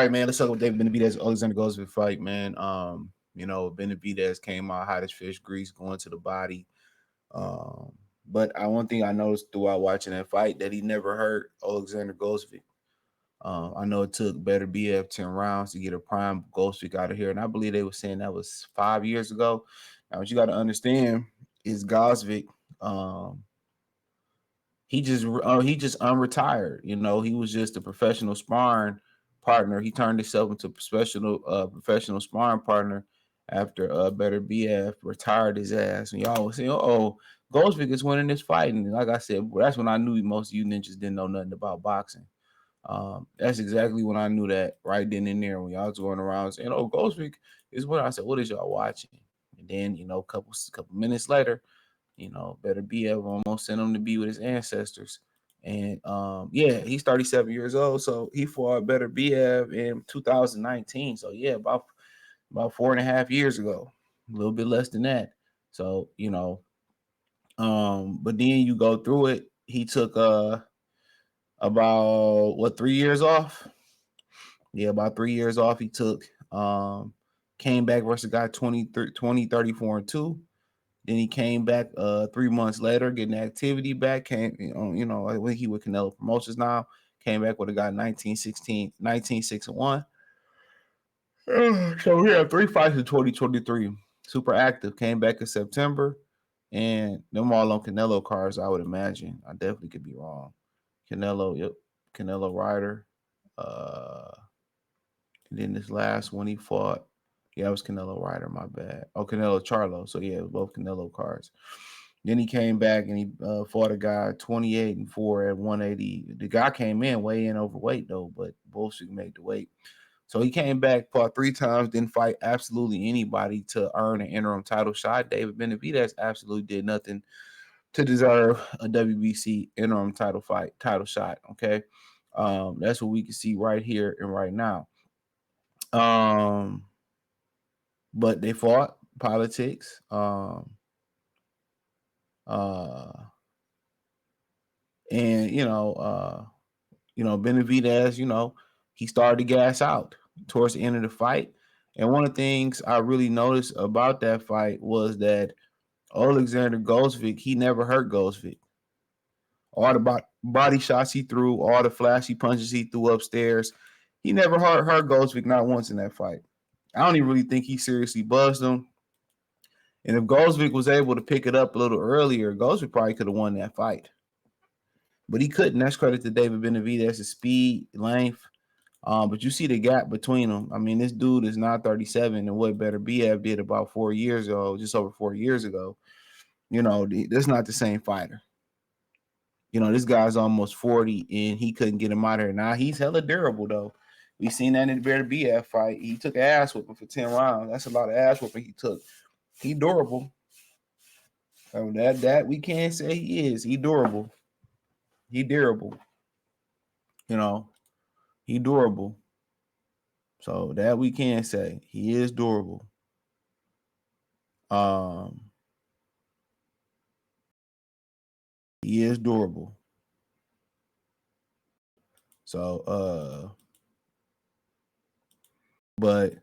right, man. Let's talk about David Benavidez, Oleksandr Gvozdyk fight, man. Benavidez came out hot as fish grease, going to the body. Um, but one thing I noticed throughout watching that fight that he never hurt Oleksandr Gvozdyk. I know it took Better BF 10 rounds to get a prime Gvozdyk out of here, and I believe they were saying that was 5 years ago. Now, what you got to understand is Gvozdyk. Um, he just unretired. He was just a professional sparring partner. He turned himself into a professional sparring partner after Better BF retired his ass. And y'all was saying, "Oh, Gvozdyk is winning this fight." And like I said, that's when I knew most of you ninjas didn't know nothing about boxing. That's exactly when I knew that right then and there when y'all was going around saying, "Oh, Gvozdyk is what I said." What is y'all watching? And then a couple minutes later, Better BF almost sent him to be with his ancestors. And he's 37 years old, so he fought Better BF in 2019. So yeah, about 4.5 years ago, a little bit less than that. So but then you go through it. He took about 3 years off. Yeah, about 3 years off. He took came back versus a guy 34 and 2. Then he came back 3 months later, getting activity back. Came, I think he with Canelo Promotions now. Came back with a guy 19 6 and 1. So we have 3 fights in 2023. Super active. Came back in September. And them all on Canelo cards, I would imagine. I definitely could be wrong. Canelo Ryder. And then this last one he fought. Yeah, it was Canelo Ryder, my bad. Oh, Canelo Charlo. So yeah, it was both Canelo cards. Then he came back and he fought a guy 28 and 4 at 180. The guy came in way in overweight though, but bullshit made the weight. So he came back, fought 3 times, didn't fight absolutely anybody to earn an interim title shot. David Benavidez absolutely did nothing to deserve a WBC interim title shot. Okay, that's what we can see right here and right now. But they fought politics. And Benavidez, he started to gas out towards the end of the fight. And one of the things I really noticed about that fight was that Oleksandr Gvozdyk, he never hurt Gvozdyk. All the body shots he threw, all the flashy punches he threw upstairs, he never hurt Gvozdyk not once in that fight. I don't even really think he seriously buzzed him. And if Gvozdyk was able to pick it up a little earlier, Gvozdyk probably could have won that fight. But he couldn't. That's credit to David Benavidez' speed, length. But you see the gap between them. I mean, this dude is not 37, and what Better BF did about 4 years ago, just over 4 years ago. That's not the same fighter. This guy's almost 40, and he couldn't get him out of here. Now, he's hella durable, though. We seen that in the Better BF fight. He took ass whooping for 10 rounds. That's a lot of ass whooping he took. He durable. So that we can't say he is. He durable. He durable. He durable. So that we can say. He is durable. He is durable. So but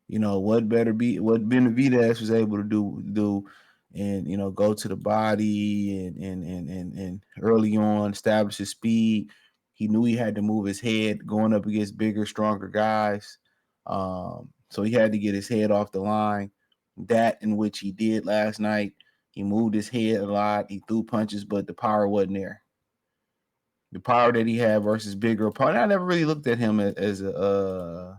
what Benavidez was able to do and go to the body and early on establish his speed. He knew he had to move his head going up against bigger, stronger guys. So he had to get his head off the line. That in which he did last night. He moved his head a lot. He threw punches, but the power wasn't there. The power that he had versus bigger opponent. I never really looked at him as a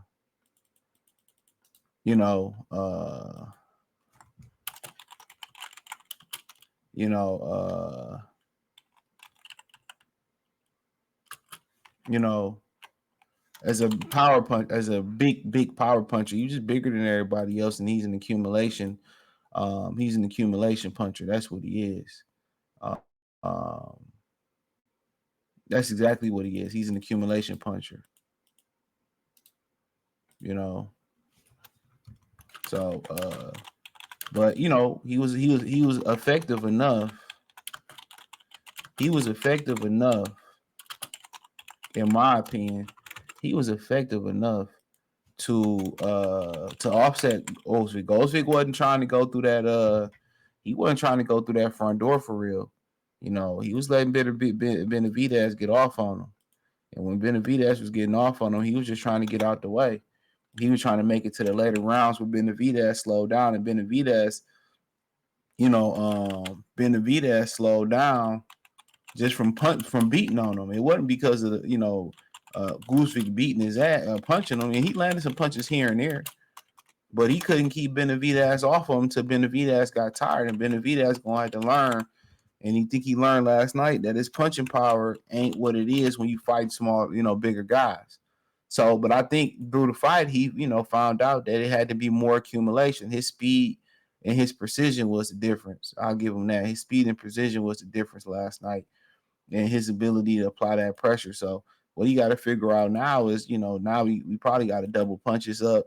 as a power punch, as a big power puncher. You're just bigger than everybody else, and he's an accumulation. He's an accumulation puncher. That's what he is. That's exactly what he is. He's an accumulation puncher. So, but he was effective enough. He was effective enough, in my opinion. He was effective enough to offset Gvozdyk. Gvozdyk wasn't trying to go through that. He wasn't trying to go through that front door for real. You know, he was letting Benavidez get off on him. And when Benavidez was getting off on him, he was just trying to get out the way. He was trying to make it to the later rounds where Benavidez slowed down, and Benavidez slowed down just from beating on him. It wasn't because of Gvozdyk beating his ass, punching him, and he landed some punches here and there, but he couldn't keep Benavidez off of him until Benavidez got tired, and Benavidez gonna have to learn. And he learned last night that his punching power ain't what it is when you fight small, bigger guys. So, but I think through the fight, he, found out that it had to be more accumulation. His speed and his precision was the difference. I'll give him that. His speed and precision was the difference last night, and his ability to apply that pressure. So, what you got to figure out now is, now we probably got to double punches up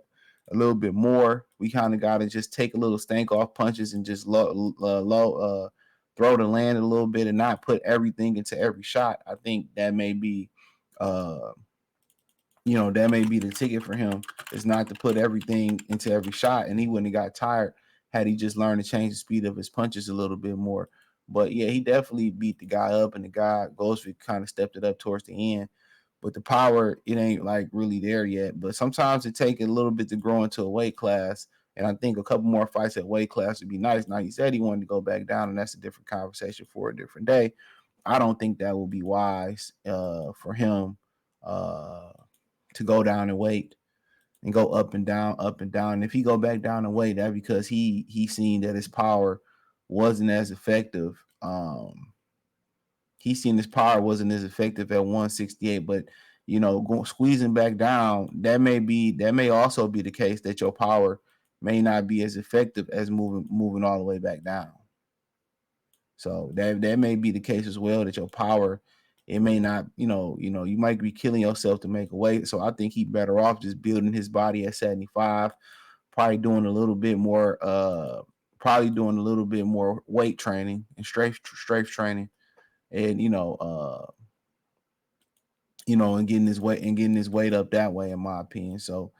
a little bit more. We kind of got to just take a little stank off punches and just throw the land a little bit and not put everything into every shot. I think that may be, that may be the ticket for him, is not to put everything into every shot. And he wouldn't have got tired had he just learned to change the speed of his punches a little bit more. But yeah, he definitely beat the guy up, and the guy Gvozdyk kind of stepped it up towards the end. But the power, it ain't like really there yet. But sometimes it takes a little bit to grow into a weight class. And I think a couple more fights at weight class would be nice. Now, he said he wanted to go back down, and that's a different conversation for a different day. I don't think that would be wise for him to go down in weight and go up and down, up and down. And if he go back down in weight, that's because he seen that his power wasn't as effective. He seen his power wasn't as effective at 168, but squeezing back down, that may also be the case, that your power may not be as effective as moving all the way back down. So that may be the case as well, that your power, it may not, you might be killing yourself to make a weight. So I think he better off just building his body at 75, probably doing a little bit more weight training and strength training, and and getting his weight up that way, in my opinion. So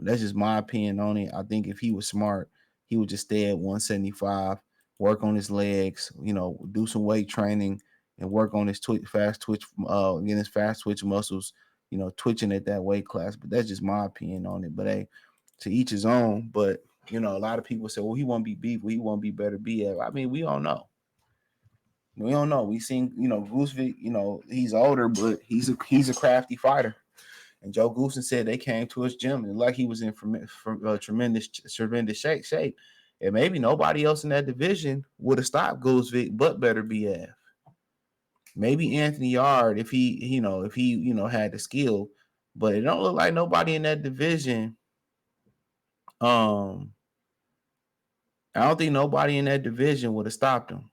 that's just my opinion on it. I think if he was smart, he would just stay at 175, work on his legs, do some weight training, and work on his fast twitch muscles, twitching at that weight class. But that's just my opinion on it. But hey, to each his own. But a lot of people say, well, he won't be beef, he won't be better BF. I mean, we don't know. We don't know. We seen, Gvozdyk, he's older, but he's a crafty fighter. And Joe Goosen said they came to his gym and like he was in tremendous shape. And maybe nobody else in that division would have stopped Gvozdyk but better BF. Maybe Anthony Yard if he had the skill, but it don't look like nobody in that division. I don't think nobody in that division would have stopped him.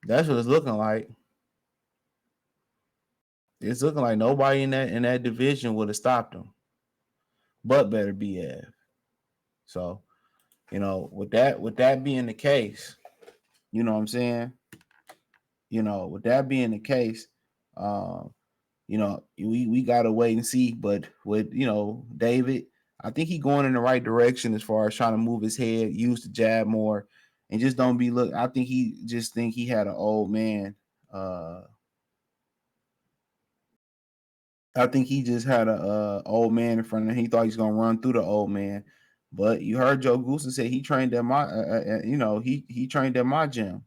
That's what it's looking like. It's looking like nobody in that division would have stopped him, but better BF. So, with that being the case, you know what I'm saying? With that being the case, we gotta wait and see. But with David, I think he's going in the right direction as far as trying to move his head, use the jab more, and just don't be look. I think he had an old man. I think he just had a old man in front of him. He thought he was gonna run through the old man, but you heard Joe Goosen say he trained at my, he trained at my gym.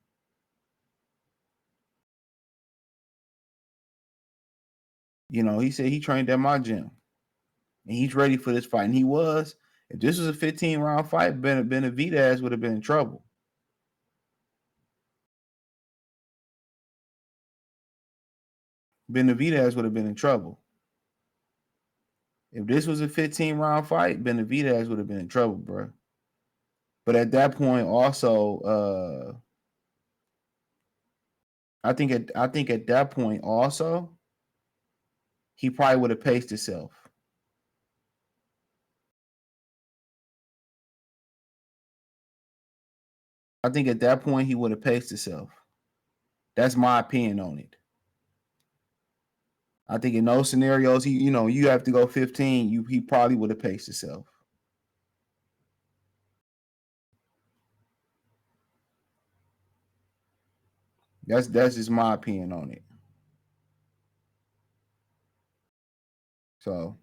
He said he trained at my gym, and he's ready for this fight. And he was. If this was a 15-round fight, Benavidez would have been in trouble. Benavidez would have been in trouble. If this was a 15-round fight, Benavidez would have been in trouble, bro. But at that point, also, I think at that point, also, he probably would have paced himself. I think at that point he would have paced himself. That's my opinion on it. I think in those scenarios, you have to go 15. He probably would have paced himself. That's just my opinion on it. So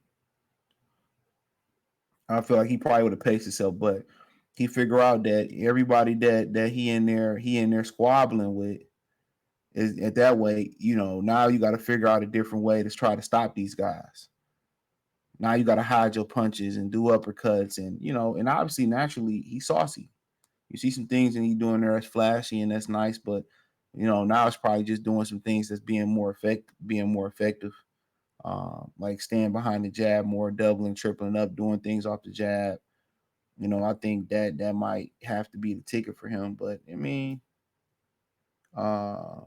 I feel like he probably would have paced himself, but he figure out that everybody that he in there squabbling with is at that way. Now you got to figure out a different way to try to stop these guys. Now you got to hide your punches and do uppercuts, and obviously naturally he's saucy. You see some things and he doing there that's flashy and that's nice, but now it's probably just doing some things that's being more effective. Like staying behind the jab more, doubling, tripling up, doing things off the jab. I think that might have to be the ticket for him. But I mean, uh,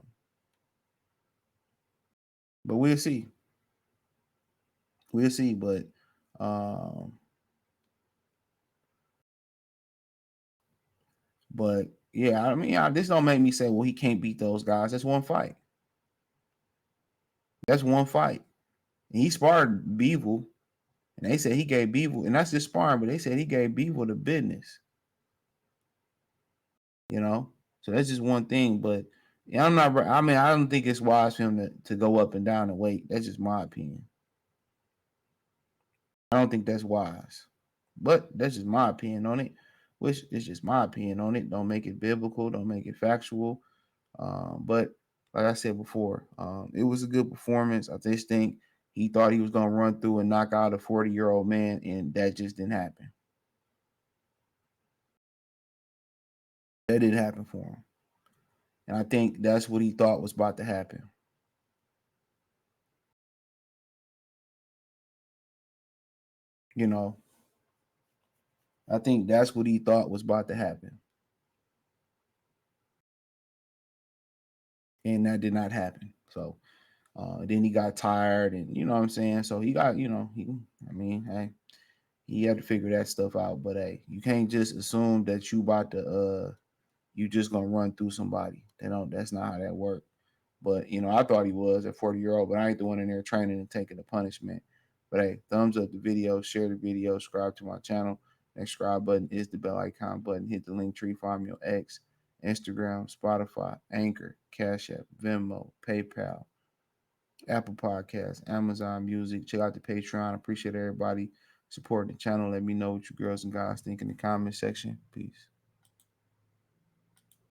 but we'll see. We'll see. Um, but yeah, I mean, this don't make me say, well, he can't beat those guys. That's one fight. That's one fight. And he sparred Beevil, and they said he gave Beevil, and that's just sparring, but they said he gave Beevil the business. You know, so that's just one thing. But yeah, I'm not. I mean, I don't think it's wise for him to go up and down in weight. That's just my opinion. I don't think that's wise. But that's just my opinion on it. Which is just my opinion on it. Don't make it biblical. Don't make it factual. But like I said before, it was a good performance. I just think he thought he was gonna run through and knock out a 40-year-old man, and that just didn't happen. That didn't happen for him. And I think that's what he thought was about to happen. You know, I think that's what he thought was about to happen. And that did not happen. So then he got tired, and you know what I'm saying. So he got, I mean, hey, he had to figure that stuff out. But hey, you can't just assume that you just gonna run through somebody. That's not how that works. But I thought he was at 40-year-old, but I ain't the one in there training and taking the punishment. But hey, thumbs up the video, share the video, subscribe to my channel. That subscribe button is the bell icon button. Hit the link tree, find me on X, Instagram, Spotify, Anchor, Cash App, Venmo, PayPal, Apple Podcasts, Amazon Music. Check out the Patreon. Appreciate everybody supporting the channel. Let me know what you girls and guys think in the comment section. Peace.